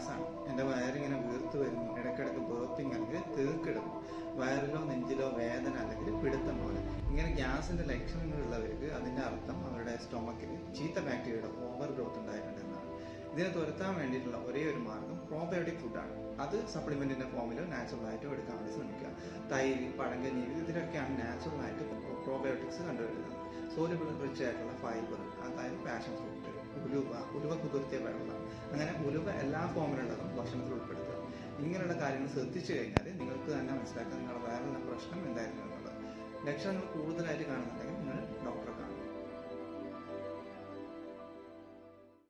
ഗ്യാസാണ്. എൻ്റെ വയറിങ്ങനെ വീർത്ത് വരുന്നു, ഇടയ്ക്കിടയ്ക്ക് ബേർപ്പിംഗ് അല്ലെങ്കിൽ തീർക്കിടുന്നു, വയറിലോ നെഞ്ചിലോ വേദന അല്ലെങ്കിൽ പിടുത്തം പോലെ. ഇങ്ങനെ ഗ്യാസിൻ്റെ ലക്ഷണങ്ങളുള്ളവർക്ക് അതിൻ്റെ അർത്ഥം അവരുടെ സ്റ്റൊമക്കിൽ ചീത്ത ബാക്ടീരിയയുടെ ഓവർ ഗ്രോത്ത് ഉണ്ടായിട്ടുണ്ട് എന്നാണ്. ഇതിനെ തുരത്താൻ വേണ്ടിയിട്ടുള്ള ഒരേ ഒരു മാർഗം പ്രോബയോട്ടിക് ഫുഡാണ്. അത് സപ്ലിമെന്റിന്റെ ഫോമിലോ നാച്ചുറലായിട്ടോ എടുക്കാൻ വേണ്ടി ശ്രമിക്കുക. തൈര്, പഴങ്കഞ്ഞി, ഇതിലൊക്കെയാണ് നാച്ചുറലായിട്ട് പ്രോബയോട്ടിക്സ് കണ്ടുവരുന്നത്. സോലുബിൾ റിച്ച് ആയിട്ടുള്ള ഫൈബർ, അതായത് പാഷൻ ഫ്രൂട്ട്, ഉലുവ കുതിർത്തിയ വെള്ളം, അങ്ങനെ ഉലുവ എല്ലാ ഫോമിലുള്ളതും ഭക്ഷണത്തിൽ ഉൾപ്പെടുത്തുക. ഇങ്ങനെയുള്ള കാര്യങ്ങൾ ശ്രദ്ധിച്ചു കഴിഞ്ഞാൽ നിങ്ങൾക്ക് തന്നെ മനസ്സിലാക്കാം നിങ്ങളുടെ വയറിലുള്ള പ്രശ്നം എന്തായിരുന്നു എന്നുള്ളത്. ലക്ഷണങ്ങൾ കൂടുതലായിട്ട് കാണുന്നുണ്ടെങ്കിൽ നിങ്ങൾ ഡോക്ടറെ